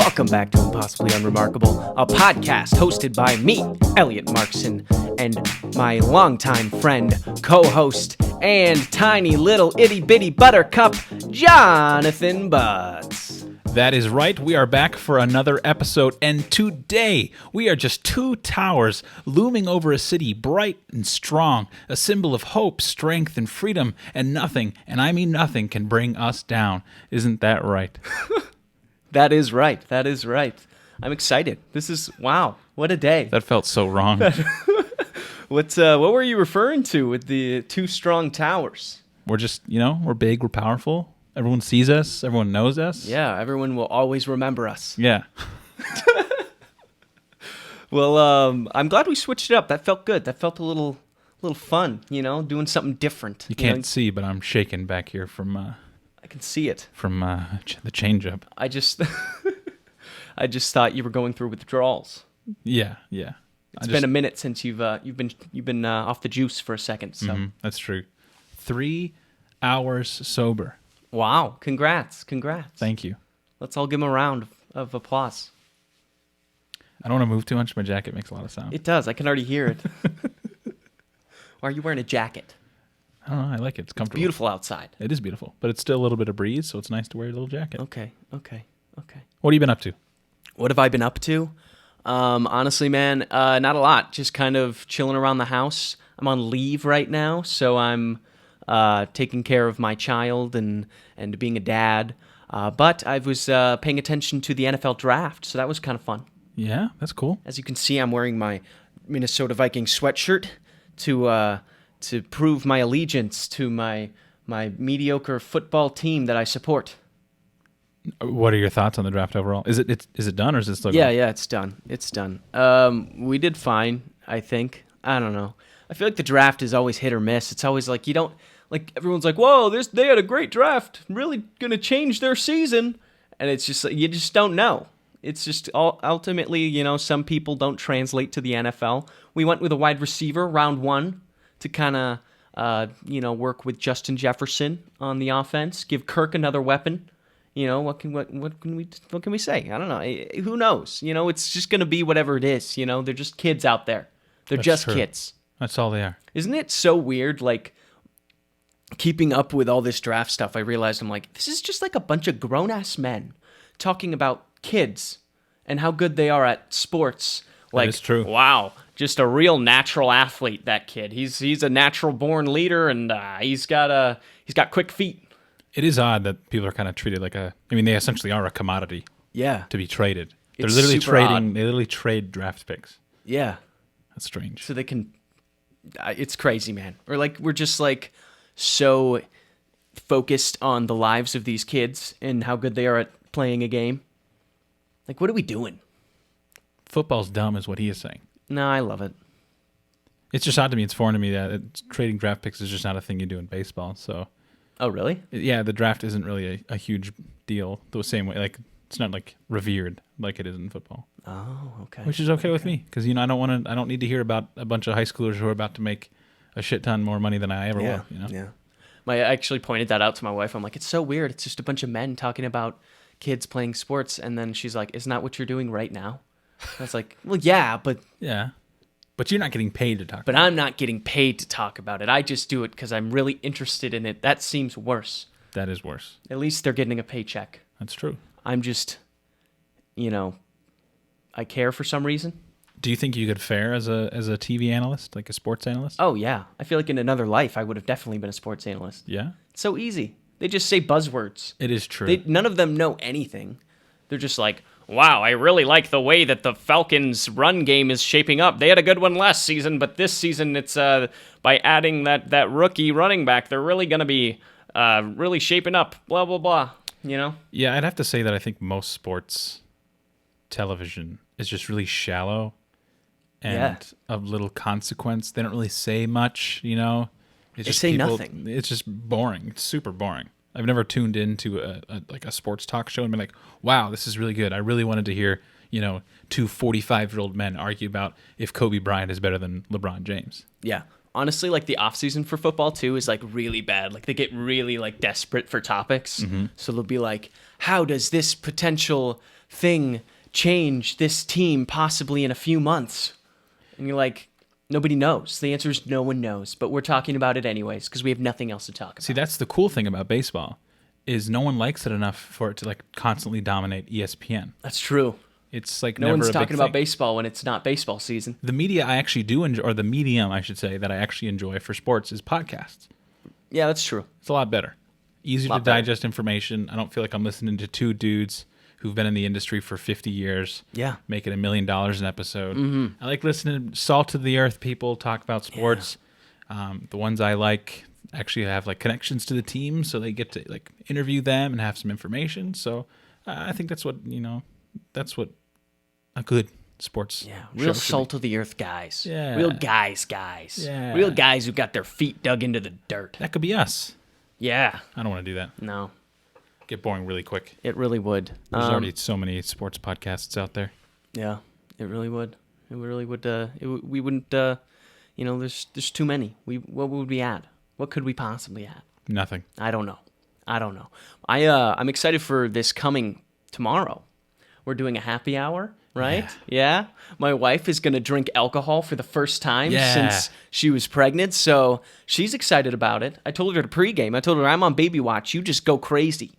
Welcome back to Impossibly Unremarkable, a podcast hosted by me, Elliot Markson, and my longtime friend, co-host, and tiny little itty-bitty buttercup, Jonathan Butts. That is right. We are back for another episode, and today we are just two towers looming over a city bright and strong, a symbol of hope, strength, and freedom, and nothing, and I mean nothing, can bring us down. Isn't that right? That is right. That is right. I'm excited. This is, wow, what a day. That felt so wrong. What were you referring to with the two strong towers? We're just, we're big, we're powerful. Everyone sees us, everyone knows us. Yeah, everyone will always remember us. Yeah. Well, I'm glad we switched it up. That felt good. That felt a little fun, doing something different. You can't see, but I'm shaking back here from I can see it. From the change-up. I just thought you were going through withdrawals. Yeah. It's been a minute since you've been off the juice for a second. So that's true. 3 hours sober. Wow! Congrats! Thank you. Let's all give him a round of applause. I don't want to move too much. My jacket makes a lot of sound. It does. I can already hear it. Why are you wearing a jacket? I don't know. I like it. It's comfortable. It's beautiful outside. It is beautiful, but it's still a little bit of breeze, so it's nice to wear a little jacket. Okay. What have you been up to? What have I been up to? Honestly, man, not a lot. Just kind of chilling around the house. I'm on leave right now, so I'm taking care of my child and being a dad. But I was paying attention to the NFL draft, so that was kind of fun. Yeah, that's cool. As you can see, I'm wearing my Minnesota Vikings sweatshirt to prove my allegiance to my mediocre football team that I support. What are your thoughts on the draft overall? Is it done or is it still going? Yeah, it's done. It's done. We did fine, I think. I don't know. I feel like the draft is always hit or miss. It's always like everyone's like, whoa, they had a great draft, really gonna change their season, and it's just you just don't know. It's just ultimately, some people don't translate to the NFL. We went with a wide receiver round 1 to kind of work with Justin Jefferson on the offense, give Kirk another weapon. What can we say? I don't know. Who knows? It's just going to be whatever it is. They're just kids out there. They're just true. Kids. That's all they are. Isn't it so weird? Like keeping up with all this draft stuff, I realized I'm like, this is just like a bunch of grown ass men talking about kids and how good they are at sports. Like, that is true. Wow, just a real natural athlete. That kid. He's a natural born leader, and he's got quick feet. It is odd that people are kind of treated like they essentially are a commodity. Yeah. To be traded. They're It's literally super trading. odd. They literally trade draft picks. Yeah. That's strange. So they can. It's crazy, man. Or like we're just like so focused on the lives of these kids and how good they are at playing a game. Like, what are we doing? Football's dumb, is what he is saying. No, I love it. It's just odd to me. It's foreign to me that trading draft picks is just not a thing you do in baseball. So. Oh, really? Yeah, the draft isn't really a huge deal the same way. Like, it's not like revered like it is in football. Oh, okay. Which is okay with me because I don't need to hear about a bunch of high schoolers who are about to make a shit ton more money than I ever will. Yeah. I actually pointed that out to my wife. I'm like, it's so weird. It's just a bunch of men talking about kids playing sports, and then she's like, "Isn't that what you're doing right now?" I was like, "Well, yeah, but." Yeah. But you're not getting paid to talk about it. But I'm not getting paid to talk about it. I just do it because I'm really interested in it. That seems worse. That is worse. At least they're getting a paycheck. That's true. I'm just, I care for some reason. Do you think you could fare as a TV analyst, like a sports analyst? Oh, yeah. I feel like in another life, I would have definitely been a sports analyst. Yeah? It's so easy. They just say buzzwords. It is true. None of them know anything. They're just like, wow, I really like the way that the Falcons' run game is shaping up. They had a good one last season, but this season it's by adding that rookie running back, they're really going to be really shaping up, blah, blah, blah, Yeah, I'd have to say that I think most sports television is just really shallow and of little consequence. They don't really say much, It's they say nothing. It's just boring. It's super boring. I've never tuned into a sports talk show and been like, wow, this is really good. I really wanted to hear, two 45-year-old men argue about if Kobe Bryant is better than LeBron James. Yeah. Honestly, like the offseason for football too is like really bad. Like they get really like desperate for topics. Mm-hmm. So they'll be like, how does this potential thing change this team possibly in a few months? And you're like, nobody knows. The answer is no one knows, but we're talking about it anyways because we have nothing else to talk about. See, that's the cool thing about baseball is no one likes it enough for it to like constantly dominate ESPN. That's true. It's like No never one's a big talking about thing. baseball when it's not baseball season. The media I actually do enjoy, or the medium I should say that I actually enjoy for sports is podcasts. Yeah, that's true. It's a lot better. Easier to Lot better. digest information. I don't feel like I'm listening to two dudes who've been in the industry for 50 years. Yeah. Making $1 million an episode. I like listening to salt of the earth people talk about sports. The ones I like actually have like connections to the team, so they get to like interview them and have some information. So I think that's what a good sports Yeah, show real should salt of the earth guys. Yeah. Real guys. Yeah. Real guys who got their feet dug into the dirt. be. That could be us. Yeah. I don't want to do that. No, Get boring really quick. it really would. There's already so many sports podcasts out there. Yeah, it really would. It really would. We wouldn't. There's too many. What would we add? What could we possibly add? Nothing. I don't know. I'm excited for this coming tomorrow. We're doing a happy hour, right? Yeah. My wife is going to drink alcohol for the first time since she was pregnant, so she's excited about it. I told her to pregame. I told her, I'm on baby watch. You just go crazy.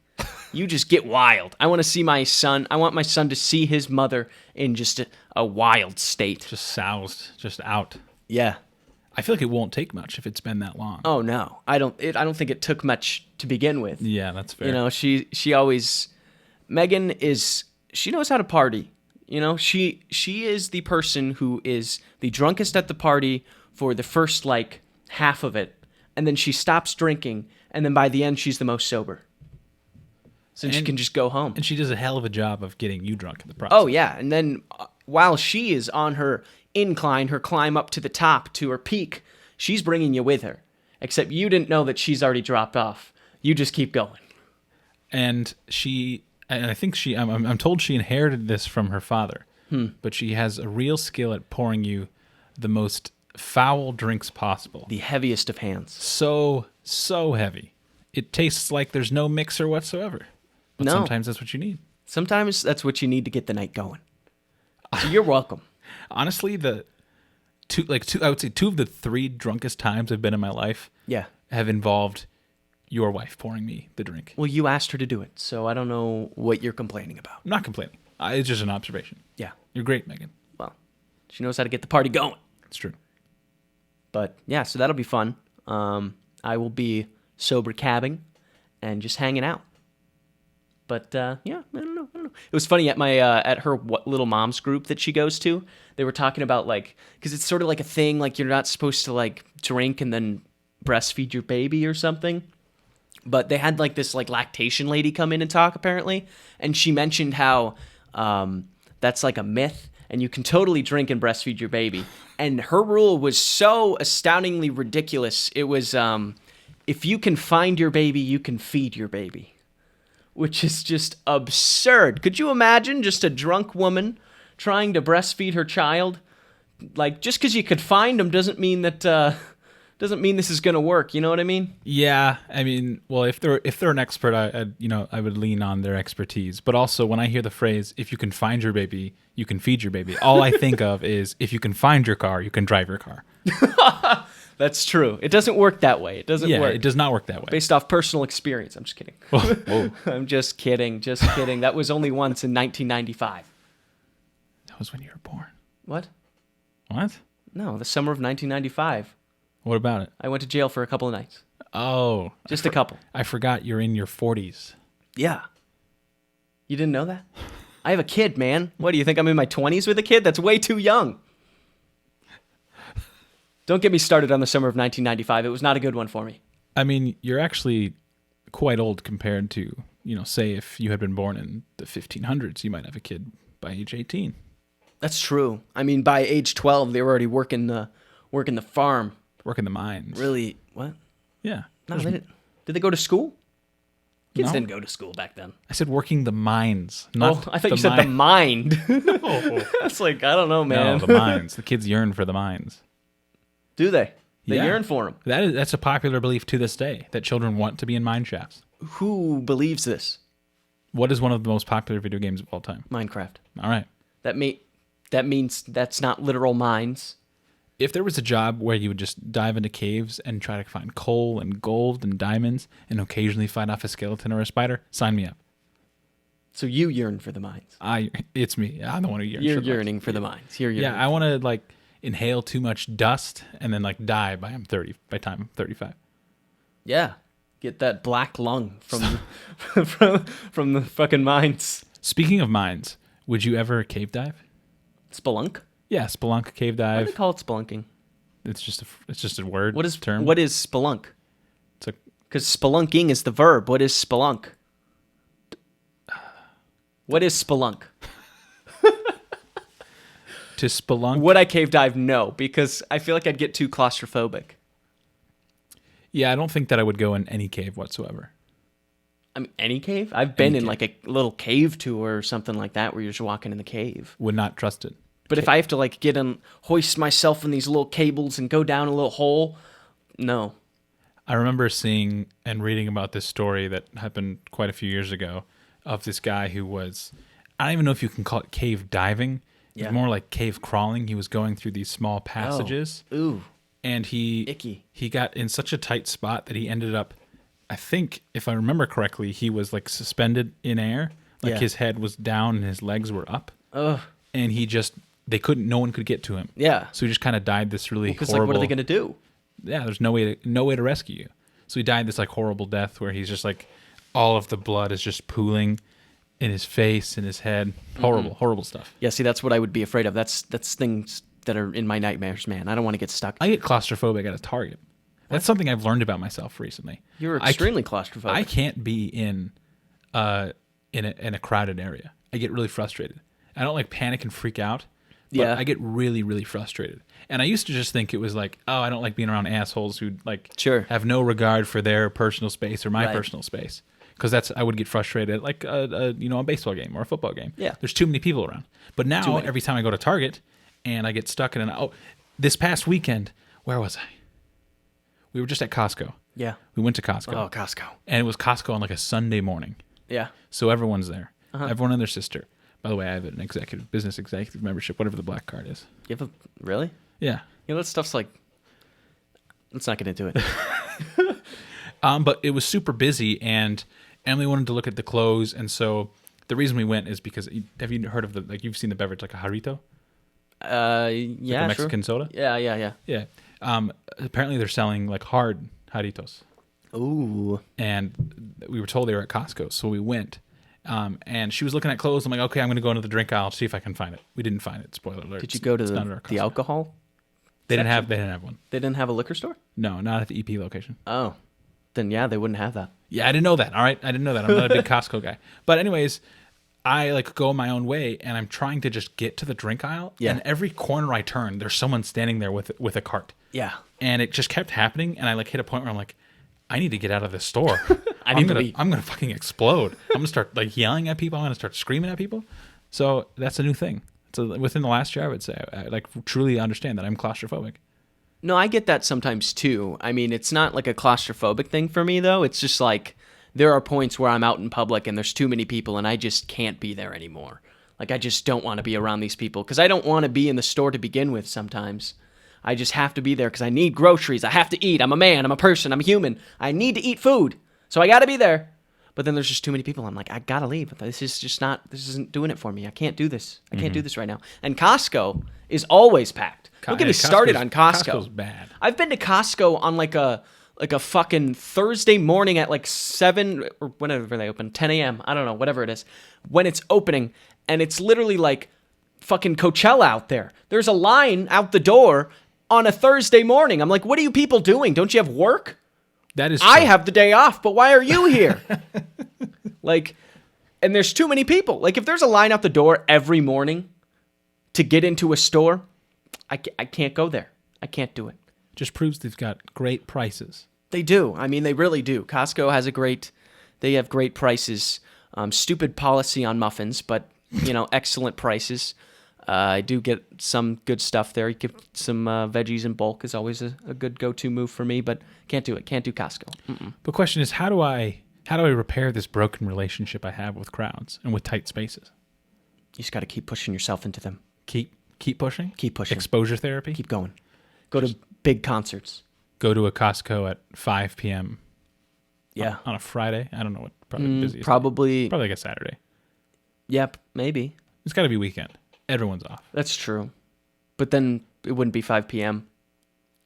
You just get wild. I want to see my son. I want my son to see his mother in just a wild state. Just soused. Just out. Yeah. I feel like it won't take much if it's been that long. Oh no, I don't think it took much to begin with. Yeah, that's fair. You know, she always, Megan she knows how to party. You know, she is the person who is the drunkest at the party for the first like half of it, and then she stops drinking, and then by the end she's the most sober. So she can just go home. And she does a hell of a job of getting you drunk in the process. Oh yeah, and then while she is on her incline, her climb up to the top to her peak, she's bringing you with her. Except you didn't know that she's already dropped off. You just keep going. And I think I'm told she inherited this from her father. But she has a real skill at pouring you the most foul drinks possible. The heaviest of hands. So heavy. It tastes like there's no mixer whatsoever. But No. sometimes that's what you need. Sometimes that's what you need to get the night going. So you're welcome. Honestly, I would say 2 of the 3 drunkest times I've been in my life Yeah. have involved your wife pouring me the drink. Well, you asked her to do it, so I don't know what you're complaining about. I'm not complaining. It's just an observation. Yeah. You're great, Megan. Well, she knows how to get the party going. It's true. But yeah, so that'll be fun. I will be sober cabbing and just hanging out. But yeah, I don't know. It was funny at my at her little mom's group that she goes to. They were talking about like, because it's sort of like a thing, like you're not supposed to like drink and then breastfeed your baby or something. But they had like this like lactation lady come in and talk apparently, and she mentioned how that's like a myth, and you can totally drink and breastfeed your baby. And her rule was so astoundingly ridiculous. It was if you can find your baby, you can feed your baby. Which is just absurd. Could you imagine just a drunk woman trying to breastfeed her child? Like, just because you could find them doesn't mean that doesn't mean this is gonna work. You know what I mean? Yeah, I mean, well, if they're an expert, I would lean on their expertise. But also, when I hear the phrase "if you can find your baby, you can feed your baby," all I think of is if you can find your car, you can drive your car. That's true. It doesn't work that way. It doesn't Yeah, work. it does not work that way. Based off personal experience. I'm just kidding. Whoa. I'm just kidding. Just kidding. That was only once in 1995. That was when you were born. What? What? No, the summer of 1995. What about it? I went to jail for a couple of nights. Oh, Just a couple. I forgot you're in your 40s. Yeah. You didn't know that? I have a kid, man. What, do you think I'm in my 20s with a kid? That's way too young. Don't get me started on the summer of 1995. It was not a good one for me. I mean, you're actually quite old compared to, say if you had been born in the 1500s, you might have a kid by age 18. That's true. I mean, by age 12, they were already working the farm. Working the mines. Really? What? Yeah. No, they didn't. Did they go to school? Kids No. didn't go to school back then. I said working the mines. Not I thought you said the mind. That's like, I don't know, man. No, the mines. The kids yearn for the mines. Do they? They Yeah. yearn for them. That's a popular belief to this day, that children want to be in mine shafts. Who believes this? What is one of the most popular video games of all time? Minecraft. All right. That means that's not literal mines. If there was a job where you would just dive into caves and try to find coal and gold and diamonds and occasionally fight off a skeleton or a spider, sign me up. So you yearn for the mines. It's me. I'm the one who yearns. You're yearning for the mines. You're yearning. Yeah, I want to like inhale too much dust and then like die by time I'm 35. Yeah. Get that black lung from from the fucking mines. Speaking of mines, would you ever cave dive? Spelunk? Yeah, spelunk, cave Why do dive. they call it spelunking? It's just a word. What is term? What is spelunk? It's a Because spelunking is the verb. What is spelunk? What is spelunk? to spelunk. Would I cave dive? No, because I feel like I'd get too claustrophobic. Yeah, I don't think that I would go in any cave whatsoever. I mean, any cave? I've been Any in cave. like a little cave tour or something like that where you're just walking in the cave. Would not trust it. But if I have to like get in, hoist myself in these little cables and go down a little hole, no. I remember seeing and reading about this story that happened quite a few years ago of this guy who was, I don't even know if you can call it cave diving. Yeah. It's more like cave crawling. He was going through these small passages. Ooh, And he icky. he got in such a tight spot that he ended up, I think, if I remember correctly, he was like suspended in air. Like Yeah. his head was down and his legs were up. Ugh. And no one could get to him. Yeah. So he just kind of died this really Because horrible. like, what are they gonna do? Yeah, there's no way to rescue you. So he died this like horrible death where he's just like all of the blood is just pooling in his face and his head. Horrible stuff. Yeah. See, that's what I would be afraid of. That's things that are in my nightmares, man. I don't want to get stuck. I get claustrophobic at a Target. That's something I've learned about myself recently. You're extremely claustrophobic. I can't be in a crowded area. I get really frustrated. I don't like panic and freak out. But Yeah. I get really, really frustrated. And I used to just think it was like, oh, I don't like being around assholes who like Sure. have no regard for their personal space or my Right. personal space. Because I would get frustrated at like a baseball game or a football game. Yeah. There's too many people around. But Too now many. every time I go to Target and I get stuck in this past weekend, where was I? We were just at Costco. Yeah. We went to Costco. Oh, Costco. And it was Costco on like a Sunday morning. Yeah. So everyone's there. Uh-huh. Everyone and their sister. By the way, I have an business executive membership, whatever the black card is. You have a really? Yeah. You know, that stuff's like. Let's not get into it. But it was super busy, and Emily wanted to look at the clothes, and so the reason we went is because have you heard of you've seen the beverage like a jarrito? Yeah, Like a Mexican soda? Yeah. Yeah. Apparently they're selling like hard jarritos, Ooh. and we were told they were at Costco, so we went. And she was looking at clothes. I'm like, okay, I'm going to go into the drink aisle, see if I can find it. We didn't find it. Spoiler alert. Did you go to It's not at our the Costco. alcohol? They didn't have one. They didn't have a liquor store? No, not at the EP location. Oh. Then yeah, they wouldn't have that. Yeah, I didn't know that. All right, I didn't know that. I'm not a big Costco guy. But anyways, I like go my own way, and I'm trying to just get to the drink aisle. Yeah. And every corner I turn, there's someone standing there with a cart. Yeah. And it just kept happening, and I like hit a point where I'm like, I need to get out of this store. I need to leave. I'm gonna fucking explode. I'm gonna start like yelling at people. I'm gonna start screaming at people. So that's a new thing. So within the last year, I would say I like truly understand that I'm claustrophobic. No, I get that sometimes too. I mean, it's not like a claustrophobic thing for me though. It's just like there are points where I'm out in public and there's too many people and I just can't be there anymore. Like I just don't want to be around these people because I don't want to be in the store to begin with sometimes. I just have to be there because I need groceries. I have to eat. I'm a man. I'm a person. I'm a human. I need to eat food. So I got to be there. But then there's just too many people. I'm like, I got to leave. This isn't doing it for me. I can't do this. I can't do this right now. And Costco is always packed. Don't get me started on Costco. Costco's bad. I've been to Costco on like a fucking Thursday morning at like 7 or whenever they open, 10 a.m. I don't know, whatever it is, when it's opening. And it's literally like fucking Coachella out there. There's a line out the door on a Thursday morning. I'm like, what are you people doing? Don't you have work? That is. I true. have the day off, but why are you here? Like, and there's too many people. Like, if there's a line out the door every morning to get into a store, I can't go there. I can't do it. Just proves they've got great prices. They do. I mean, they really do. Costco has they have great prices. Stupid policy on muffins, but, excellent prices. I do get some good stuff there. You get some veggies in bulk is always a good go-to move for me, but can't do it. Can't do Costco. Mm-mm. The question is, how do I How do I repair this broken relationship I have with crowds and with tight spaces? You just got to keep pushing yourself into them. Keep pushing? Keep pushing. Exposure therapy? Keep going. Go to big concerts. Go to a Costco at 5 p.m. Yeah. On a Friday? I don't know what probably the busiest. Probably Probably like a Saturday. Yep, maybe. It's got to be weekend. Everyone's off. That's true. But then it wouldn't be 5 p.m.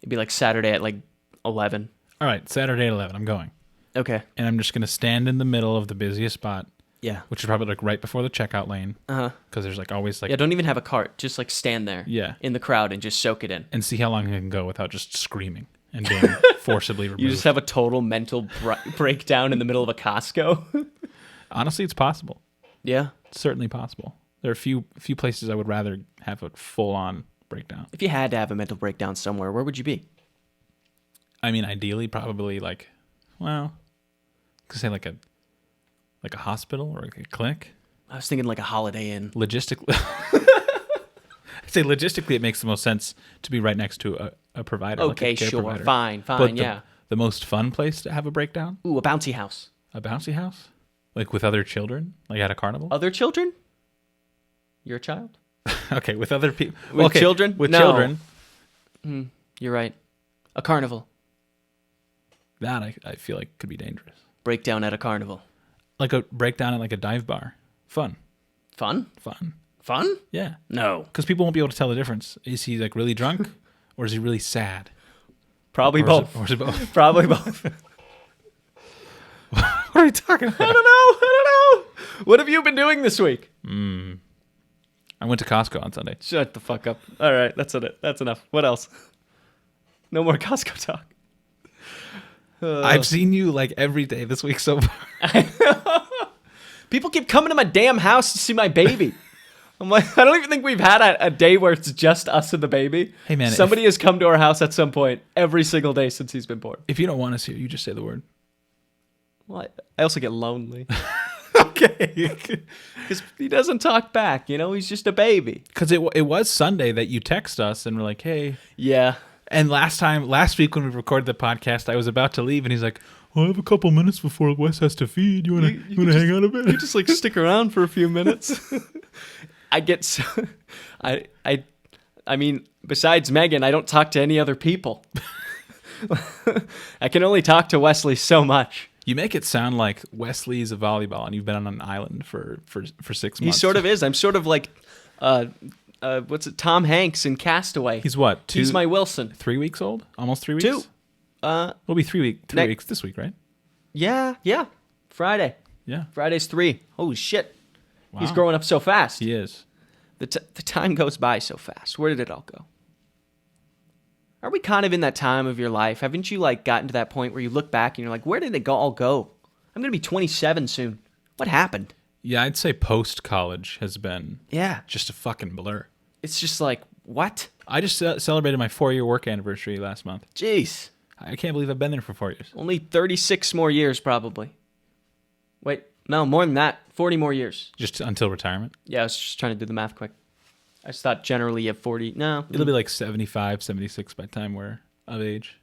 It'd be like Saturday at like 11. All right, Saturday at 11. I'm going. Okay. And I'm just going to stand in the middle of the busiest spot. Yeah. Which is probably like right before the checkout lane. Uh-huh. Because there's like always like... Yeah, don't even have a cart. Just like stand there. Yeah. In the crowd and just soak it in. And see how long I can go without just screaming and being forcibly removed. You just have a total mental breakdown in the middle of a Costco. Honestly, it's possible. Yeah. It's certainly possible. There are a few places I would rather have a full-on breakdown. If you had to have a mental breakdown somewhere, where would you be? I mean, ideally, probably like, well, I could say like a hospital or like a clinic. I was thinking like a Holiday Inn. Logistically, I'd say logistically, it makes the most sense to be right next to a provider. Okay, like a care sure, provider. fine, But yeah. The most fun place to have a breakdown? Ooh, a bouncy house. A bouncy house? Like with other children? Like at a carnival? Other children? You're a child? Okay, with other people. With children? With No. children. You're right. A carnival. That I feel like could be dangerous. Breakdown at a carnival. Like a breakdown at like a dive bar. Fun. Fun? Fun. Fun? Yeah. No. Because people won't be able to tell the difference. Is he like really drunk or is he really sad? Probably both. Or is it both? Probably both. What are we talking about? I don't know. What have you been doing this week? I went to Costco on Sunday. Shut the fuck up. All right, that's it. That's enough. What else? No more Costco talk. I've seen you like every day this week so far. People keep coming to my damn house to see my baby. I'm like, I don't even think we've had a day where it's just us and the baby. Hey, man, somebody has come to our house at some point every single day since he's been born. If you don't want us here, you just say the word. Well, I also get lonely Okay. because he doesn't talk back. You know, he's just a baby. Because it was Sunday that you text us and we're like, hey. Yeah. And last week when we recorded the podcast, I was about to leave and he's like, I have a couple minutes before Wes has to feed. You want to hang out a bit? You just like stick around for a few minutes. I get so, I mean, besides Megan, I don't talk to any other people. I can only talk to Wesley so much. You make it sound like Wesley's a volleyball and you've been on an island for 6 months. He sort of is. I'm sort of like, what's it? Tom Hanks in Castaway. He's what? He's my Wilson. 3 weeks old? Almost 3 weeks? 2. It'll be 3 weeks this week, right? Yeah. Friday. Yeah. Friday's 3. Holy shit. Wow. He's growing up so fast. He is. The time goes by so fast. Where did it all go? Are we kind of in that time of your life? Haven't you like gotten to that point where you look back and you're like, where did it all go? I'm going to be 27 soon. What happened? Yeah, I'd say post-college has been just a fucking blur. It's just like, what? I just celebrated my 4-year work anniversary last month. Jeez. I can't believe I've been there for 4 years. Only 36 more years, probably. Wait, no, more than that. 40 more years. Just until retirement? Yeah, I was just trying to do the math quick. I just thought generally you have 40. No. It'll be like 75, 76 by the time we're of age.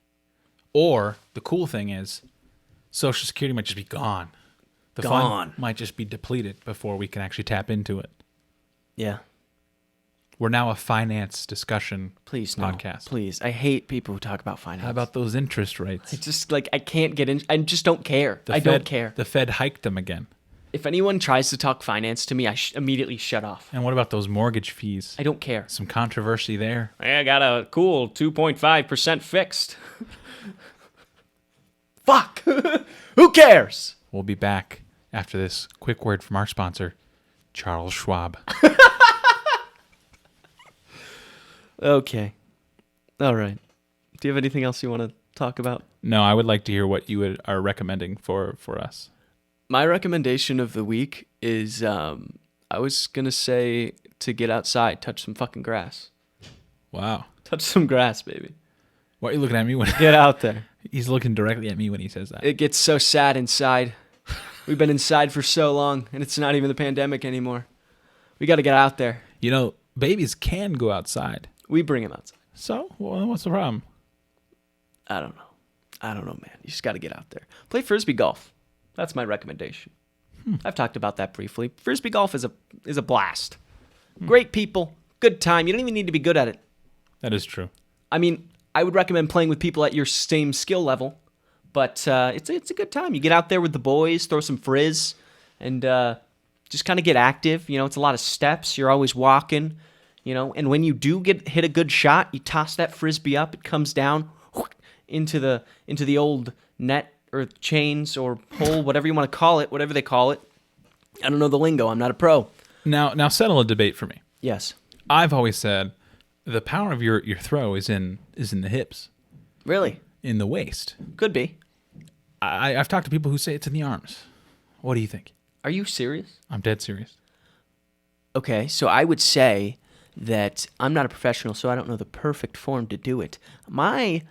Or the cool thing is Social Security might just be gone. The Gone. fund might just be depleted before we can actually tap into it. Yeah. We're now a finance discussion Please, no. podcast. Please. I hate people who talk about finance. How about those interest rates? It's just like, I can't get in. I just don't care. Don't care. The Fed hiked them again. If anyone tries to talk finance to me, I immediately shut off. And what about those mortgage fees? I don't care. Some controversy there. I got a cool 2.5% fixed. Fuck. Who cares? We'll be back after this quick word from our sponsor, Charles Schwab. Okay. All right. Do you have anything else you want to talk about? No, I would like to hear what you are recommending for us. My recommendation of the week is I was going to say to get outside, touch some fucking grass. Wow. Touch some grass, baby. Why are you looking at me when Get out there. he's looking directly at me when he says that? It gets so sad inside. We've been inside for so long, and it's not even the pandemic anymore. We got to get out there. You know, babies can go outside. We bring them outside. So, well, what's the problem? I don't know, man. You just got to get out there. Play Frisbee golf. That's my recommendation. I've talked about that briefly. Frisbee golf is a blast. Great people, good time. You don't even need to be good at it. That is true. I mean, I would recommend playing with people at your same skill level, but it's a good time. You get out there with the boys, throw some frizz, and just kind of get active. It's a lot of steps. You're always walking, and when you do hit a good shot, you toss that frisbee up. It comes down into the old net or chains or hole, whatever you want to call it, whatever they call it. I don't know the lingo. I'm not a pro. Now settle a debate for me. Yes. I've always said the power of your throw is in the hips, Really? in the waist. Could be. I've talked to people who say it's in the arms. What do you think? Are you serious? I'm dead serious. Okay, so I would say that I'm not a professional, so I don't know the perfect form to do it. My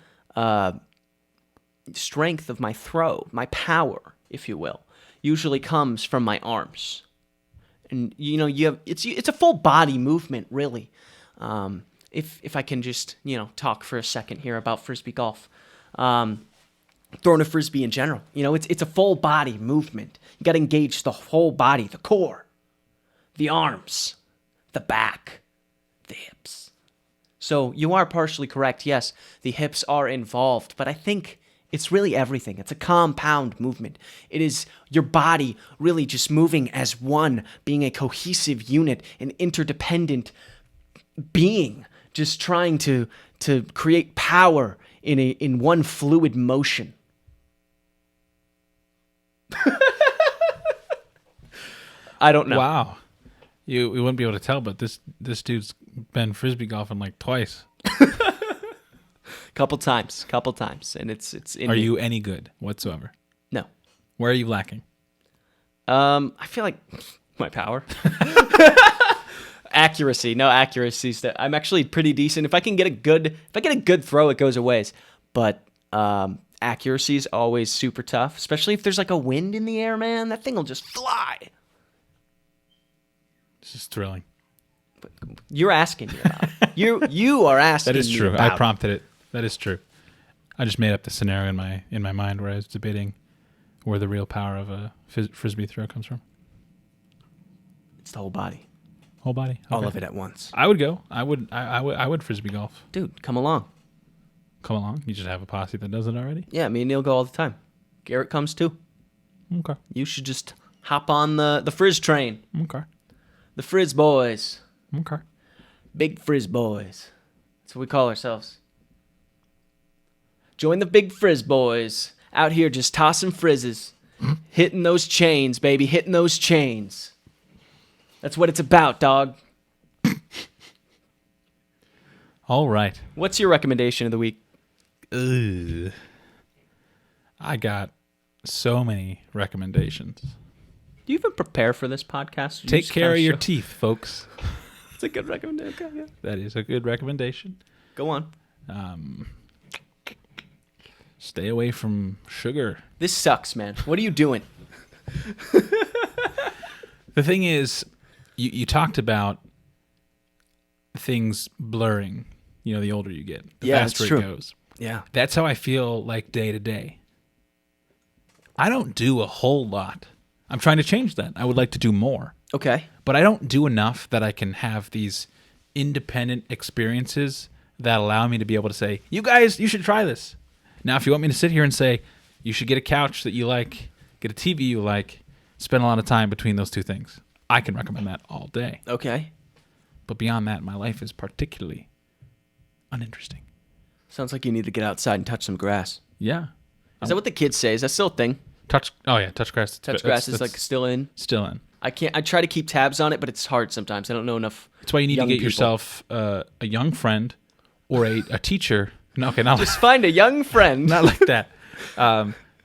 strength of my throw, my power, if you will, usually comes from my arms. And it's a full body movement, really. If I can just talk for a second here about frisbee golf, throwing a frisbee in general, it's a full body movement. You got to engage the whole body, the core, the arms, the back, the hips. So you are partially correct. Yes, the hips are involved, but I think it's really everything. It's a compound movement. It is your body really just moving as one, being a cohesive unit, an interdependent being, just trying to create power in one fluid motion. I don't know. Wow. You wouldn't be able to tell, but this dude's been frisbee golfing like twice. Couple times, and it's. Are you any good whatsoever? No. Where are you lacking? I feel like my power. Accuracy. No accuracy. I'm actually pretty decent. If I get a good throw, it goes a ways. But accuracy is always super tough, especially if there's like a wind in the air, man. That thing will just fly. This is thrilling. But you're asking me about it. You are asking me. That is true. About I prompted it. That is true. I just made up the scenario in my mind where I was debating where the real power of a frisbee throw comes from. It's the whole body. Whole body. Okay. All of it at once. I would go. I would frisbee golf. Dude, come along. Come along. You just have a posse that does it already. Yeah, me and Neil go all the time. Garrett comes too. Okay. You should just hop on the frizz train. Okay. The frizz boys. Okay. Big frizz boys. That's what we call ourselves. Join the big frizz boys. Out here just tossing frizzes. Hitting those chains, baby. Hitting those chains. That's what it's about, dog. All right. What's your recommendation of the week? Ugh. I got so many recommendations. Do you even prepare for this podcast? Take care of your teeth, folks. It's a good recommendation. Okay, yeah. That is a good recommendation. Go on. Stay away from sugar. This sucks, man. What are you doing? The thing is, you talked about things blurring, the older you get. The faster it goes. Yeah. That's how I feel like day to day. I don't do a whole lot. I'm trying to change that. I would like to do more. Okay. But I don't do enough that I can have these independent experiences that allow me to be able to say, you guys, you should try this. Now, if you want me to sit here and say, you should get a couch that you like, get a TV you like, spend a lot of time between those two things, I can recommend that all day. Okay. But beyond that, my life is particularly uninteresting. Sounds like you need to get outside and touch some grass. Yeah. Is that what the kids say? Is that still a thing? Touch grass. Touch grass is like still in? Still in. I try to keep tabs on it, but it's hard sometimes. I don't know enough. That's why you need to get people. yourself a young friend or a teacher. No, okay, not just find a young friend. Not like that.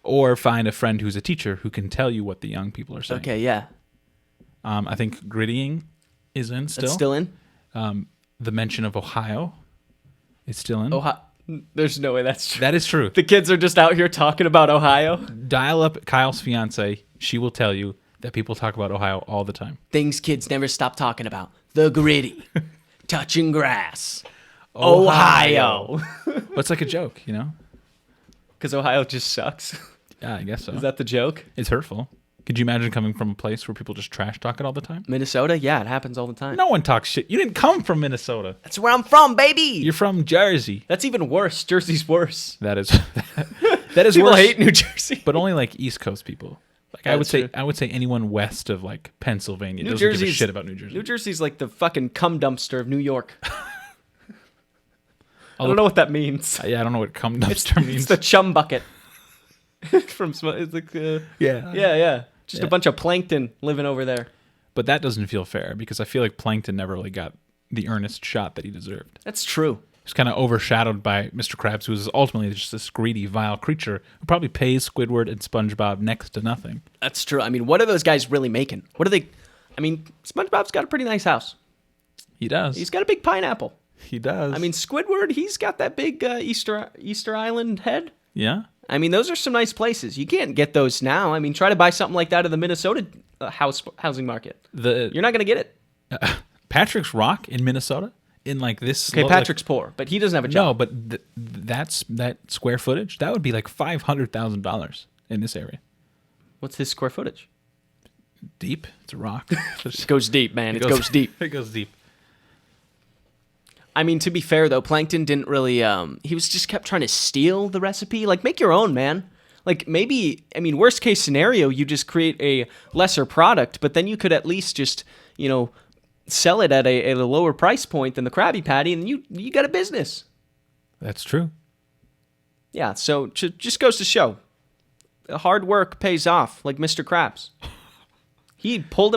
Or find a friend who's a teacher who can tell you what the young people are saying. Okay, yeah. I think grittying is in still. It's still in? The mention of Ohio is still in. Ohio. There's no way that's true. That is true. The kids are just out here talking about Ohio. Dial up Kyle's fiance. She will tell you that people talk about Ohio all the time. Things kids never stop talking about. The gritty. Touching grass. Ohio. But it's like a joke, Because Ohio just sucks. Yeah, I guess so. Is that the joke? It's hurtful. Could you imagine coming from a place where people just trash talk it all the time? Minnesota? Yeah, it happens all the time. No one talks shit. You didn't come from Minnesota. That's where I'm from, baby. You're from Jersey. That's even worse. Jersey's worse. That is that is People worse. hate New Jersey. But only like East Coast people. Like That's true. I would say anyone west of like Pennsylvania New doesn't give a Jersey's- shit about New Jersey. New Jersey's like the fucking cum dumpster of New York. I don't know what that means. Yeah, I don't know what cum dumpster means. It's the chum bucket. It's like yeah. Just a bunch of plankton living over there. But that doesn't feel fair because I feel like Plankton never really got the earnest shot that he deserved. That's true. He's kind of overshadowed by Mr. Krabs, who is ultimately just this greedy, vile creature who probably pays Squidward and SpongeBob next to nothing. That's true. I mean, what are those guys really making? What are they? I mean, SpongeBob's got a pretty nice house. He does. He's got a big pineapple. He does. I mean, Squidward, he's got that big Easter Island head. yeah. I mean, those are some nice places. You can't get those now. I mean, try to buy something like that in the Minnesota housing market. You're not going to get it. Patrick's Rock in Minnesota in like this. Okay, Patrick's poor, but he doesn't have a job. No, but that square footage that would be like $500,000 in this area. What's his square footage? Deep. It's a rock. It goes deep, man. It goes deep. It goes deep. I mean, to be fair, though, Plankton didn't really... he was just kept trying to steal the recipe. Like, make your own, man. Like, maybe... I mean, worst case scenario, you just create a lesser product, but then you could at least just, sell it at a lower price point than the Krabby Patty, and you got a business. That's true. Yeah, so just goes to show. Hard work pays off, like Mr. Krabs. He pulled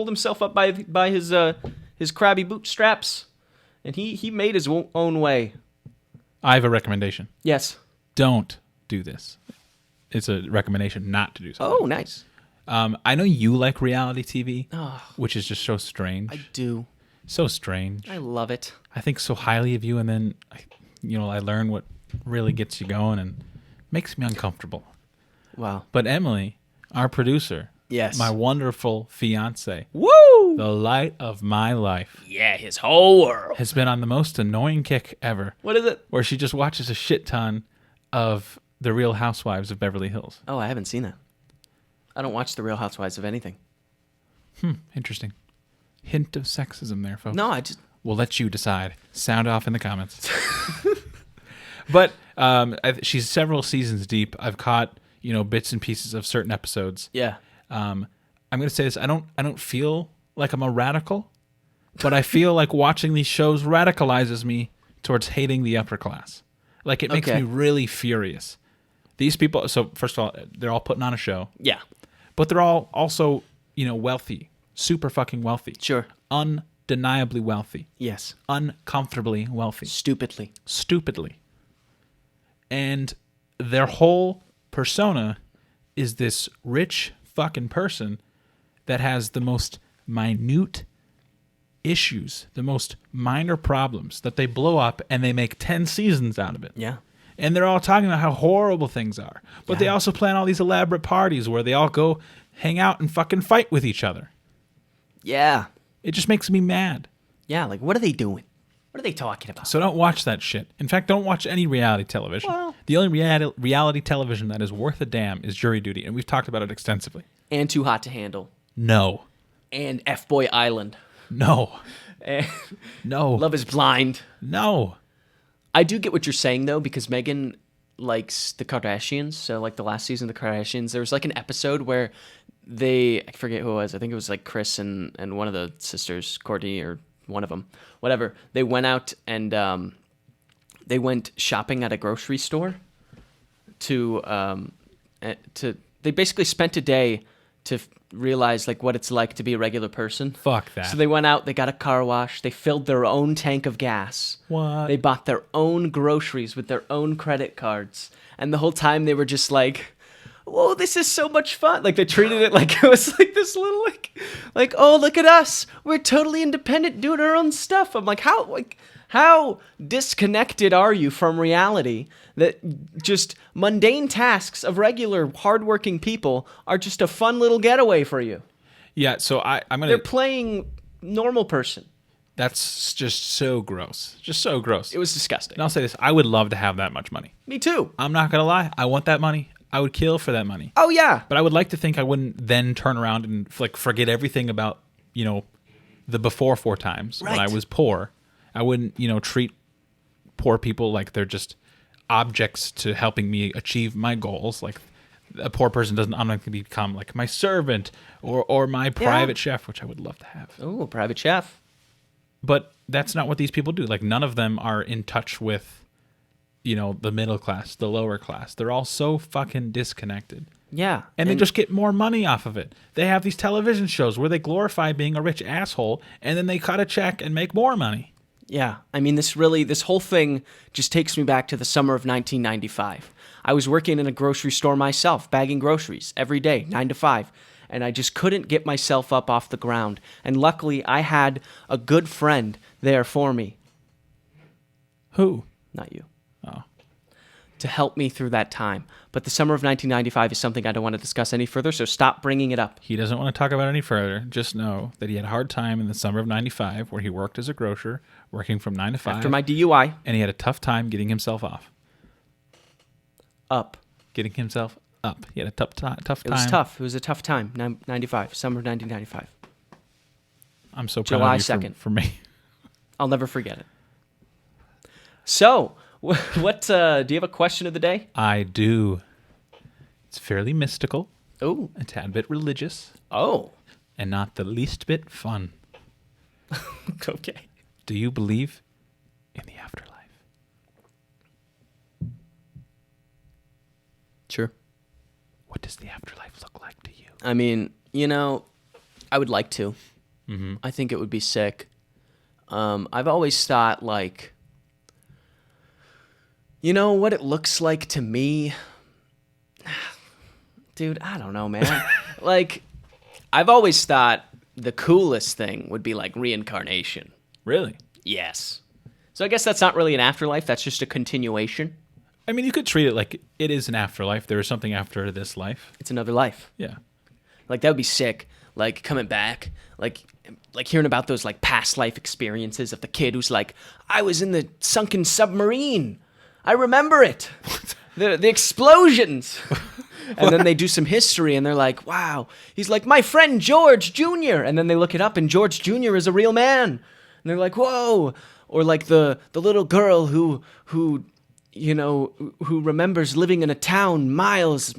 himself up by his Krabby bootstraps. And he made his own way. I have a recommendation. Yes. Don't do this. It's a recommendation not to do something. Oh, nice. I know you like reality TV, which is just so strange. I do. So strange. I love it. I think so highly of you, and then, I learn what really gets you going and makes me uncomfortable. Wow. But Emily, our producer, Yes. my wonderful fiance, Woo! the light of my life, Yeah, his whole world. has been on the most annoying kick ever, What is it? where she just watches a shit ton of The Real Housewives of Beverly Hills. Oh, I haven't seen that. I don't watch The Real Housewives of anything. Interesting. Hint of sexism there, folks. No, I just... We'll let you decide. Sound off in the comments. But she's several seasons deep. I've caught, bits and pieces of certain episodes. Yeah. I'm going to say this. I don't feel like I'm a radical, but I feel like watching these shows radicalizes me towards hating the upper class. Like, it makes Okay. me really furious. These people, so first of all, they're all putting on a show, Yeah. but they're all also, wealthy, super fucking wealthy. Sure. Undeniably wealthy. Yes. Uncomfortably wealthy. Stupidly. Stupidly. And their whole persona is this rich fucking person that has the most minute issues, the most minor problems that they blow up and they make 10 seasons out of it. Yeah. And they're all talking about how horrible things are. But they also plan all these elaborate parties where they all go hang out and fucking fight with each other. Yeah. It just makes me mad. Yeah, like, what are they doing? What are they talking about? So don't watch that shit. In fact, don't watch any reality television. Well- The only reality television that is worth a damn is Jury Duty, and we've talked about it extensively. And Too Hot to Handle. No. And F-Boy Island. No. And No. Love is Blind. No. I do get what you're saying, though, because Megan likes the Kardashians. So, like, the last season of the Kardashians, there was, like, an episode where I forget who it was. I think it was, like, Chris and one of the sisters, Courtney, or one of them. Whatever. They went out and they went shopping at a grocery store they basically spent a day to realize, like, what it's like to be a regular person. Fuck that. So they went out, they got a car wash, they filled their own tank of gas. What? They bought their own groceries with their own credit cards. And the whole time they were just like, whoa, this is so much fun. Like, they treated it like it was like this little, like, oh, look at us. We're totally independent doing our own stuff. I'm like, how disconnected are you from reality that just mundane tasks of regular hardworking people are just a fun little getaway for you? Yeah, so I'm going They're to... playing normal person. That's just so gross. Just so gross. It was disgusting. And I'll say this. I would love to have that much money. Me too. I'm not going to lie. I want that money. I would kill for that money. Oh, yeah. But I would like to think I wouldn't then turn around and like forget everything about, the before 4 times when I was poor. I wouldn't, treat poor people like they're just objects to helping me achieve my goals. Like a poor person I'm not going to become like my servant or my private chef, which I would love to have. Oh, private chef. But that's not what these people do. Like none of them are in touch with, the middle class, the lower class. They're all so fucking disconnected. Yeah. And they just get more money off of it. They have these television shows where they glorify being a rich asshole, and then they cut a check and make more money. Yeah. I mean, this whole thing just takes me back to the summer of 1995. I was working in a grocery store myself, bagging groceries every day, 9 to 5. And I just couldn't get myself up off the ground. And luckily, I had a good friend there for me. Who? Not you. Oh. To help me through that time. But the summer of 1995 is something I don't want to discuss any further, so stop bringing it up. He doesn't want to talk about it any further. Just know that he had a hard time in the summer of 95 where he worked as a grocer, working from 9 to 5. After my DUI. And he had a tough time getting himself off. Up. Getting himself up. He had a tough time. It was tough. It was a tough time. 95. Summer of 1995. I'm so proud July of you 2nd. for me. I'll never forget it. So, what do you have a question of the day? I do. It's fairly mystical. Oh. A tad bit religious. Oh. And not the least bit fun. Okay. Do you believe in the afterlife? Sure. What does the afterlife look like to you? I mean, I would like to. Mm-hmm. I think it would be sick. I've always thought, like, what it looks like to me? Dude, I don't know, man. Like, I've always thought the coolest thing would be, like, reincarnation. Really? Yes. So I guess that's not really an afterlife. That's just a continuation. I mean, you could treat it like it is an afterlife. There is something after this life. It's another life. Yeah. Like, that would be sick. Like, coming back, like hearing about those, like, past life experiences of the kid who's like, I was in the sunken submarine. I remember it. The explosions. And then they do some history, and they're like, wow. He's like, my friend George Jr. And then they look it up, and George Jr. is a real man. And they're like, whoa. Or like the little girl who remembers living in a town miles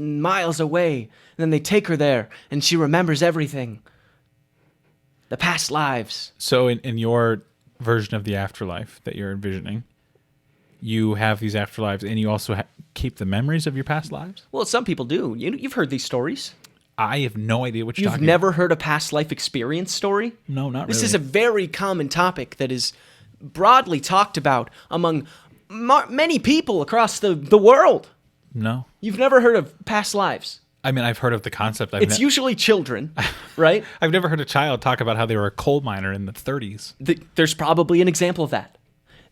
away. And then they take her there, and she remembers everything. The past lives. So in your version of the afterlife that you're envisioning, you have these afterlives, and you also keep the memories of your past lives? Well, some people do. You've heard these stories. I have no idea what you're You've talking never heard a past life experience story? No, not really. This is a very common topic that is broadly talked about among many people across the world. No. You've never heard of past lives? I mean, I've heard of the concept. It's usually children, right? I've never heard a child talk about how they were a coal miner in the 30s. There's probably an example of that.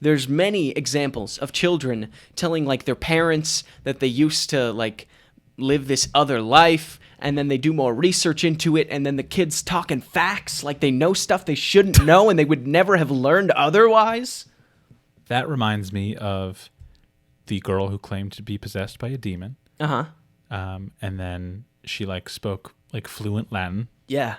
There's many examples of children telling, like, their parents that they used to, like, live this other life, and then they do more research into it, and then the kids talking facts, like they know stuff they shouldn't know and they would never have learned otherwise. That reminds me of the girl who claimed to be possessed by a demon. Uh-huh. And then she, like, spoke, like, fluent Latin. Yeah.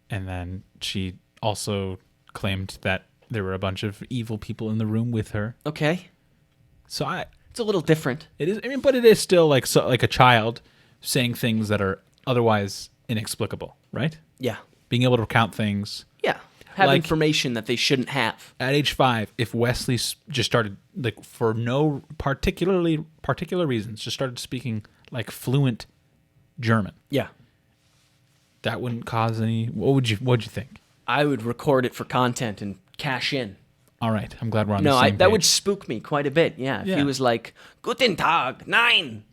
And then she also claimed that there were a bunch of evil people in the room with her. Okay. So it's a little different. It is. I mean, but it is still like a child saying things that are otherwise inexplicable, right? Yeah. Being able to recount things. Yeah. Have Like- information that they shouldn't have. At age 5, if Wesley just started, like, for no particular reasons, just started speaking like fluent German, Yeah. that wouldn't cause any. What'd you think? I would record it for content and cash in. All right, I'm glad we're on No, the same that page. would spook me quite a bit. Yeah. If Yeah. he was like, Guten Tag, nein.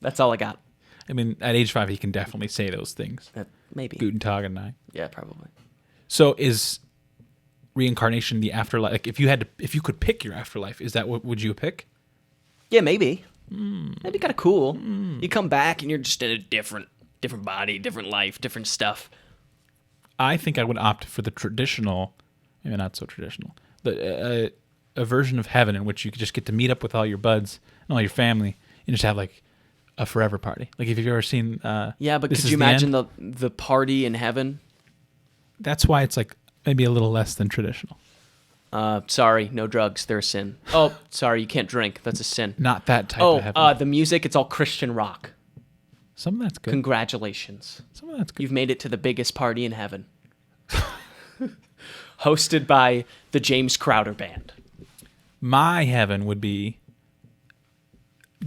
That's all I got. I mean, at age 5, he can definitely say those things. Maybe. Guten Tag and I. Yeah, probably. So is reincarnation the afterlife? Like, if you could pick your afterlife, is that what would you pick? Yeah, maybe. That'd be kind of cool. You come back and you're just in a different body, different life, different stuff. I think I would opt for the traditional, maybe not so traditional, but a version of heaven in which you could just get to meet up with all your buds and all your family and just have, like, a forever party. Like if you've ever seen Yeah, but This could Is you the imagine End? the party in heaven? That's why it's like maybe a little less than traditional. Sorry, no drugs. They're a sin. Oh, sorry, you can't drink. That's a sin. Not that type of heaven. The music, it's all Christian rock. Some of that's good. Congratulations. Some of that's good. You've made it to the biggest party in heaven. Hosted by the James Crowder Band. My heaven would be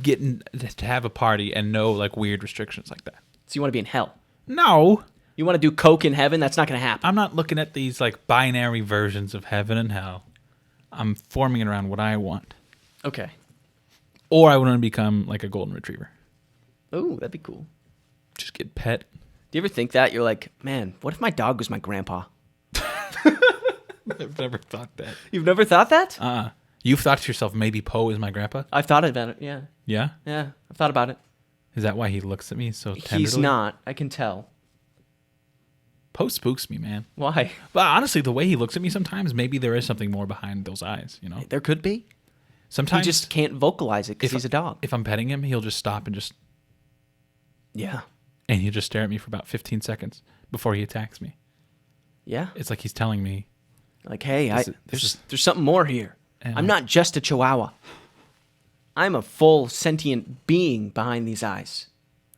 getting to have a party and no like weird restrictions like that. So you want to be in hell. No, You want to do coke in heaven? That's not going to happen. I'm not looking at these like binary versions of heaven and hell. I'm forming it around what I want. Okay. Or I want to become like a golden retriever. Oh, that'd be cool. Just get pet. Do you ever think that? You're like, man, what if my dog was my grandpa? I've never thought that. You've never thought that? You've thought to yourself, maybe Poe is my grandpa? I've thought about it, yeah. Yeah? Yeah, I've thought about it. Is that why he looks at me so tenderly? He's not. I can tell. Poe spooks me, man. Why? But honestly, the way he looks at me sometimes, maybe there is something more behind those eyes, you know? There could be. He Sometimes just can't vocalize it because he's a dog. if I'm petting him, he'll just stop and Yeah. he'll just stare at me for about 15 seconds before he attacks me. Yeah. It's like he's telling me, Like, hey, this there's something more here. And I'm not just a chihuahua. I'm a full sentient being behind these eyes.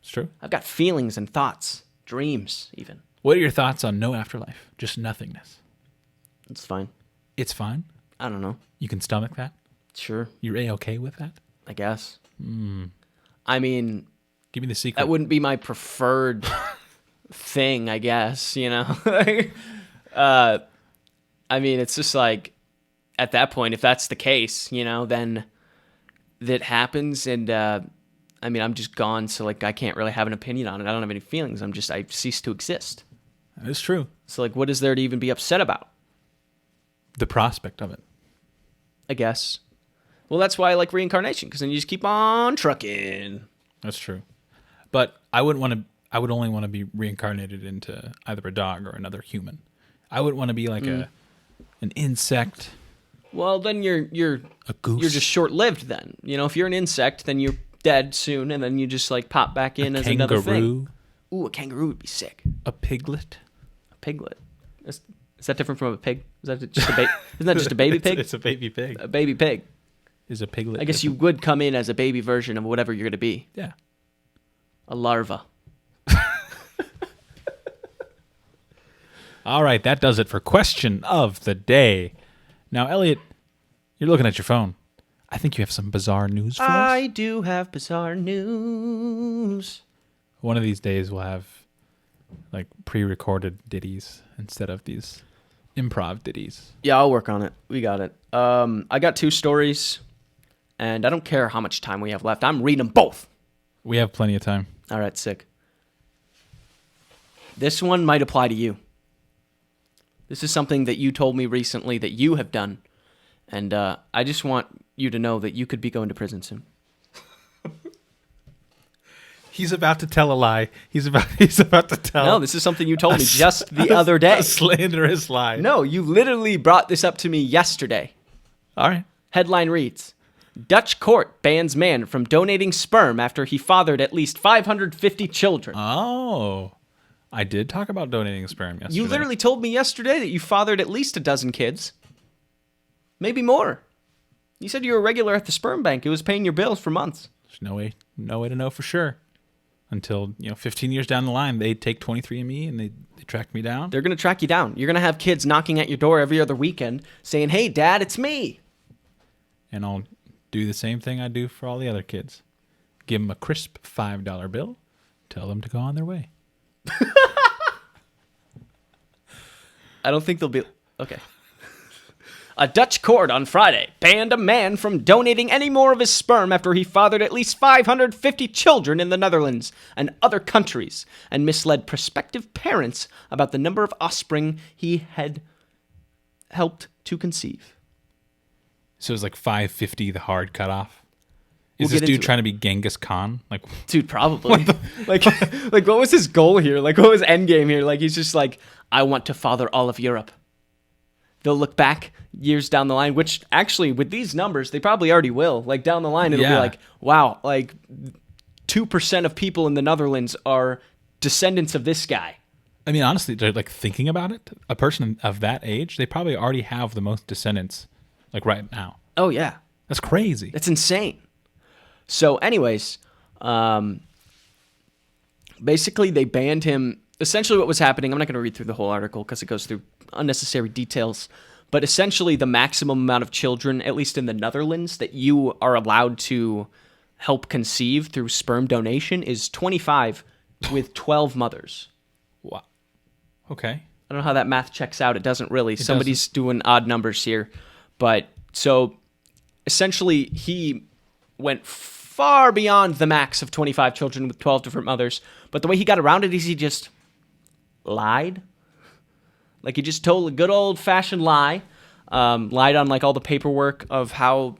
it's true. I've got feelings and thoughts, dreams even. What are your thoughts on no afterlife? Just nothingness. It's fine. It's fine. I don't know. You can stomach that. Sure, You're A-okay with that? I guess. I mean, Give me the secret. that wouldn't be my preferred thing, I guess, you know? I mean, it's just like, at that point, if that's the case, you know, then that happens, and I mean, I'm just gone, so like I can't really have an opinion on it. I don't have any feelings. I cease to exist. That is true. So like, what is there to even be upset about? The prospect of it. I guess. Well, that's why I like reincarnation, because then you just keep on trucking. That's true. But I would only want to be reincarnated into either a dog or another human. I would want to be like an insect, Well, then you're a goose. just short-lived then. You know, if you're an insect, then you're dead soon, and then you just like pop back in as another thing. Ooh, a kangaroo would be sick. A piglet. A piglet. Is that different from a pig? Is that just a baby? Isn't that just a baby pig? It's a baby pig. A baby pig. Is a piglet. I guess you would come in as a baby version of whatever you're going to be. Yeah. A larva. All right, that does it for question of the day. Now, Elliot, you're looking at your phone. I think you have some bizarre news for us. I do have bizarre news. One of these days we'll have like pre-recorded ditties instead of these improv ditties. Yeah, I'll work on it. We got it. I got 2 stories, and I don't care how much time we have left. I'm reading them both. We have plenty of time. All right, sick. This one might apply to you. This is something that you told me recently that you have done, and I just want you to know that you could be going to prison soon. He's about to tell a lie. He's about to tell. No, this is something you told me just the other day. A slanderous lie. No, you literally brought this up to me yesterday. All right. Headline reads, Dutch court bans man from donating sperm after he fathered at least 550 children. Oh, I did talk about donating sperm yesterday. You literally told me yesterday that you fathered at least a dozen kids. Maybe more. You said you were a regular at the sperm bank. It was paying your bills for months. There's no way to know for sure. Until, 15 years down the line, they take 23andMe and they track me down. They're going to track you down. You're going to have kids knocking at your door every other weekend saying, hey, Dad, it's me. And I'll do the same thing I do for all the other kids. Give them a crisp $5 bill. Tell them to go on their way. I don't think they'll be... Okay. A Dutch court on Friday banned a man from donating any more of his sperm after he fathered at least 550 children in the Netherlands and other countries and misled prospective parents about the number of offspring he had helped to conceive. So it's like 550, the hard cutoff. We'll Is this get dude into trying to be Genghis Khan? Like, Dude, probably. like what was his goal here? Like, what was endgame here? Like, he's just like, I want to father all of Europe. They'll look back years down the line, which actually with these numbers, they probably already will. Like down the line, it'll be like, wow, like 2% of people in the Netherlands are descendants of this guy. I mean, honestly, like thinking about it, a person of that age, they probably already have the most descendants, like right now. Oh, yeah. That's crazy. That's insane. So anyways, basically they banned him. Essentially what was happening, I'm not going to read through the whole article because it goes through unnecessary details, but essentially the maximum amount of children, at least in the Netherlands, that you are allowed to help conceive through sperm donation is 25 with 12 mothers. Wow. Okay. I don't know how that math checks out. It doesn't really. Somebody's doing odd numbers here. But so essentially he went far beyond the max of 25 children with 12 different mothers. But the way he got around it is he just lied. Like he just told a good old fashioned lie. Lied on like all the paperwork of how,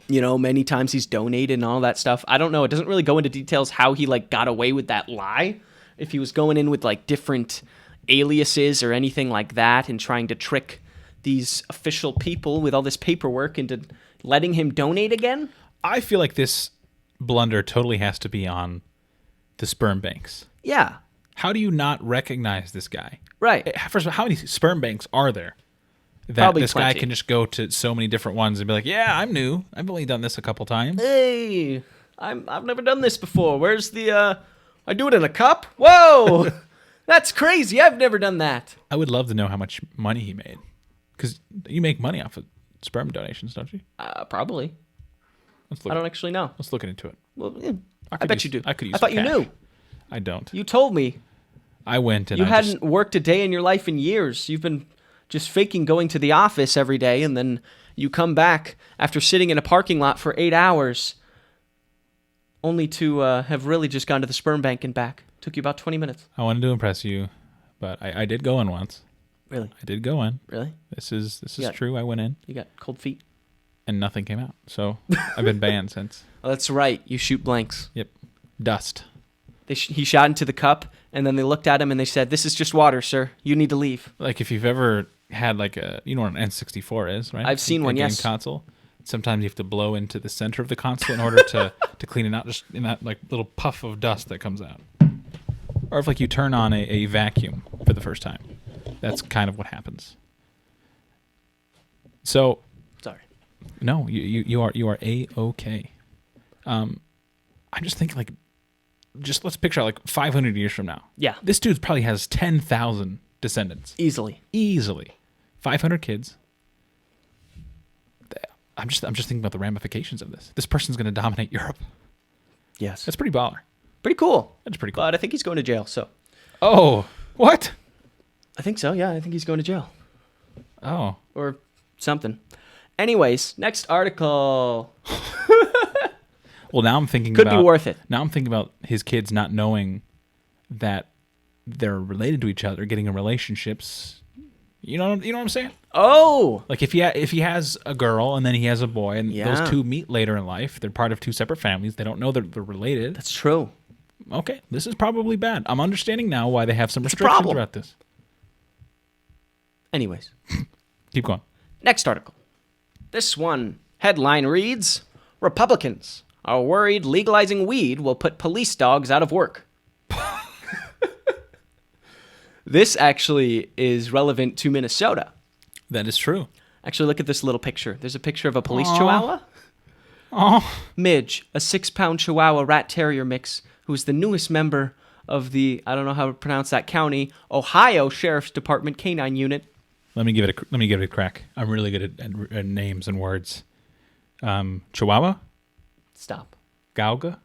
many times he's donated and all that stuff. I don't know. It doesn't really go into details how he like got away with that lie. If he was going in with like different aliases or anything like that and trying to trick these official people with all this paperwork into letting him donate again. I feel like this blunder totally has to be on the sperm banks. Yeah. How do you not recognize this guy? Right. First of all, how many sperm banks are there that Probably this plenty. guy can just go to so many different ones and be like, yeah, I'm new. I've only done this a couple times. Hey, I've never done this before. Where's the, I do it in a cup? Whoa, that's crazy. I've never done that. I would love to know how much money he made. Because you make money off of sperm donations, don't you? Probably. Let's I don't actually know. Let's look into it. Well, yeah, I could bet use- you do. I could use I thought some you cash. knew. I don't. You told me. I went and You I hadn't just, worked a day in your life in years. You've been just faking going to the office every day, and then you come back after sitting in a parking lot for 8 hours, only to have really just gone to the sperm bank and back. Took you about 20 minutes. I wanted to impress you, but I did go in once. Really? I did go in. Really? This is Yeah. true. I went in You got cold feet? and nothing came out. So I've been banned since. Oh, that's right. You shoot blanks. Yep. Dust. He shot into the cup, and then they looked at him and they said, "This is just water, sir. You need to leave." Like if you've ever had like what an N64 is, right? I've seen A one, game yes. console. Sometimes you have to blow into the center of the console in order to clean it out, just in that like little puff of dust that comes out. Or if like you turn on a vacuum for the first time. That's kind of what happens. So Sorry. no, you are A-okay. I'm just thinking like, just let's picture like 500 years from now. Yeah. This dude probably has 10,000 descendants. Easily. Easily. 500 kids. I'm just thinking about the ramifications of this. This person's going to dominate Europe. Yes. That's pretty baller. pretty cool. That's pretty cool. But I think he's going to jail, so. Oh, what? I think so, yeah. I think he's going to jail. Oh. Or something. Anyways, next article. Well, now I'm thinking Could about... be worth it. Now I'm thinking about his kids not knowing that they're related to each other, getting in relationships. You know what I'm saying? Oh! Like if he has a girl and then he has a boy and Yeah. those two meet later in life, they're part of two separate families. They don't know that they're related. That's true. Okay, this is probably bad. I'm understanding now why they have some a restrictions problem. about this. Anyways, Keep going. next article. This one headline reads, Republicans are worried legalizing weed will put police dogs out of work. This actually is relevant to Minnesota. That is true. Actually, look at this little picture. There's a picture of a police chihuahua. Oh, Midge, a 6-pound chihuahua rat terrier mix, who's the newest member of the, I don't know how to pronounce that county, Ohio Sheriff's Department Canine Unit. let me give it a crack. I'm really good at names and words. Chihuahua, Stop. Gauga,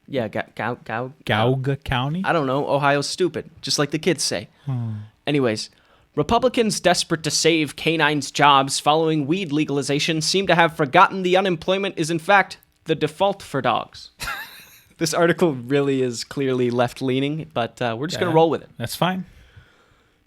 Yeah, Gauga County. I don't know. Ohio's stupid, just like the kids say. Anyways, Republicans desperate to save canines' jobs following weed legalization seem to have forgotten the unemployment is in fact the default for dogs. This article really is clearly left-leaning, but we're just going to roll with it. That's fine.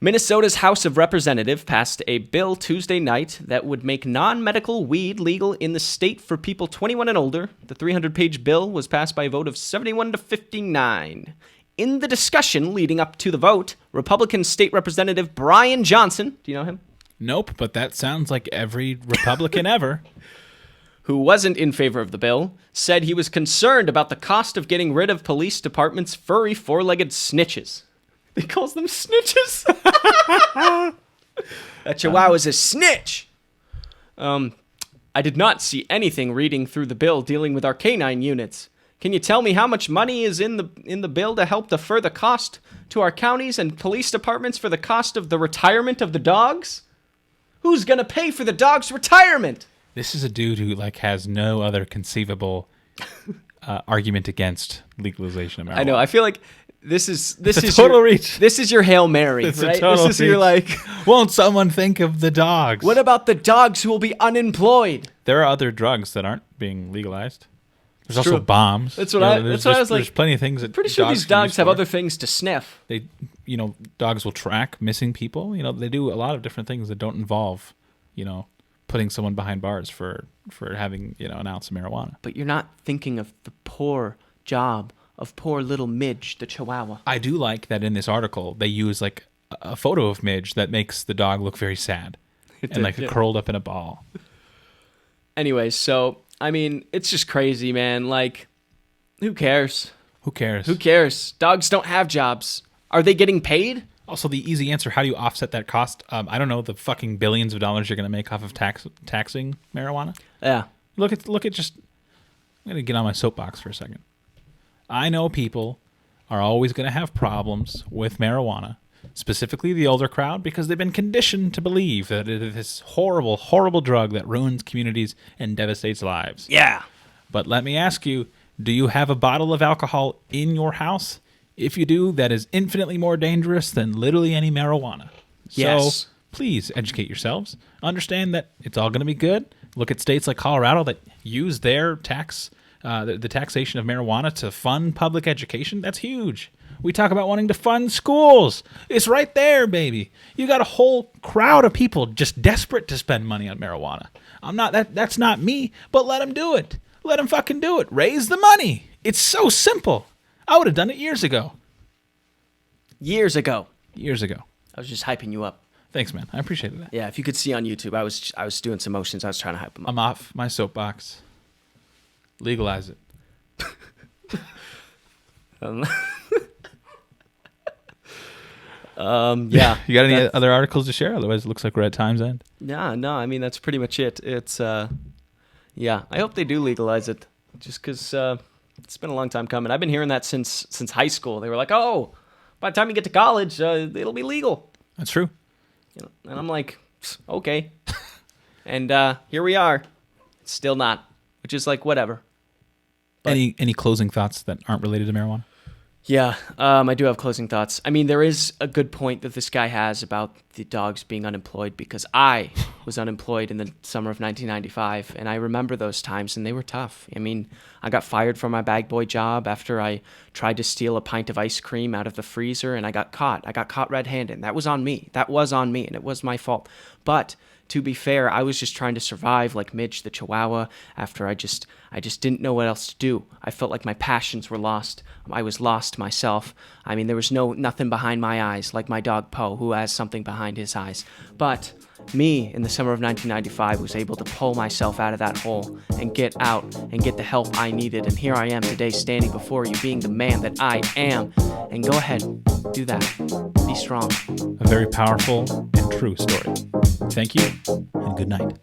Minnesota's House of Representatives passed a bill Tuesday night that would make non-medical weed legal in the state for people 21 and older. The 300-page bill was passed by a vote of 71 to 59. In the discussion leading up to the vote, Republican State Representative Brian Johnson, do you know him? Nope, but that sounds like every Republican ever. who wasn't in favor of the bill, said he was concerned about the cost of getting rid of police department's furry four-legged snitches. He calls them snitches. That Chihuahua's a snitch. I did not see anything reading through the bill dealing with our canine units. Can you tell me how much money is in the bill to help defer the cost to our counties and police departments for the cost of the retirement of the dogs? Who's gonna pay for the dog's retirement? This is a dude who has no other conceivable argument against legalization of marijuana. I know. I feel like this is total reach. This is your Hail Mary, It's a right? total This is your Won't someone think of the dogs? What about the dogs who will be unemployed? There are other drugs that aren't being legalized. There's also true. bombs. That's what I was like. There's plenty of things that Pretty sure these dogs have other things to sniff. They, dogs will track missing people. They do a lot of different things that don't involve, putting someone behind bars for having an ounce of marijuana. But you're not thinking of the poor job of poor little Midge, the Chihuahua. I do like that in this article they use a photo of Midge that makes the dog look very sad curled up in a ball. Anyways, so it's just crazy, man. Who cares? Who cares? Who cares? Dogs don't have jobs. Are they getting paid? Also, the easy answer: how do you offset that cost? I don't know, the fucking billions of dollars you're going to make off of taxing marijuana. Yeah. Look at just. I'm going to get on my soapbox for a second. I know people are always going to have problems with marijuana, specifically the older crowd, because they've been conditioned to believe that it is this horrible, horrible drug that ruins communities and devastates lives. Yeah. But let me ask you, do you have a bottle of alcohol in your house? If you do, that is infinitely more dangerous than literally any marijuana. Yes. So please educate yourselves. Understand that it's all going to be good. Look at states like Colorado that use their the taxation of marijuana to fund public education. That's huge. We talk about wanting to fund schools. It's right there, baby. You got a whole crowd of people just desperate to spend money on marijuana. That's not me, but let them do it. Let them fucking do it. Raise the money. It's so simple. I would have done it years ago. Years ago. I was just hyping you up. Thanks, man. I appreciated that. Yeah, if you could see on YouTube, I was doing some motions. I was trying to hype them up. I'm off my soapbox. Legalize it. Yeah. You got any other articles to share? Otherwise, it looks like we're at time's end. Yeah, no, that's pretty much it. It's, yeah, I hope they do legalize it, just because it's been a long time coming. I've been hearing that since high school. They were like, oh, by the time you get to college, it'll be legal. That's true. And I'm like, okay. And here we are. It's still not, which is whatever. But, any closing thoughts that aren't related to marijuana? Yeah, I do have closing thoughts. There is a good point that this guy has about the dogs being unemployed, because I was unemployed in the summer of 1995, and I remember those times, and they were tough. I got fired from my bag boy job after I tried to steal a pint of ice cream out of the freezer, and I got caught. I got caught red-handed. That was on me, and it was my fault. But to be fair, I was just trying to survive like Midge the Chihuahua after I just didn't know what else to do. I felt like my passions were lost. I was lost myself. There was nothing behind my eyes, like my dog Poe, who has something behind his eyes. But me, in the summer of 1995, was able to pull myself out of that hole and get out and get the help I needed. And here I am today, standing before you, being the man that I am. And go ahead, do that. Be strong. A very powerful and true story. Thank you, and good night.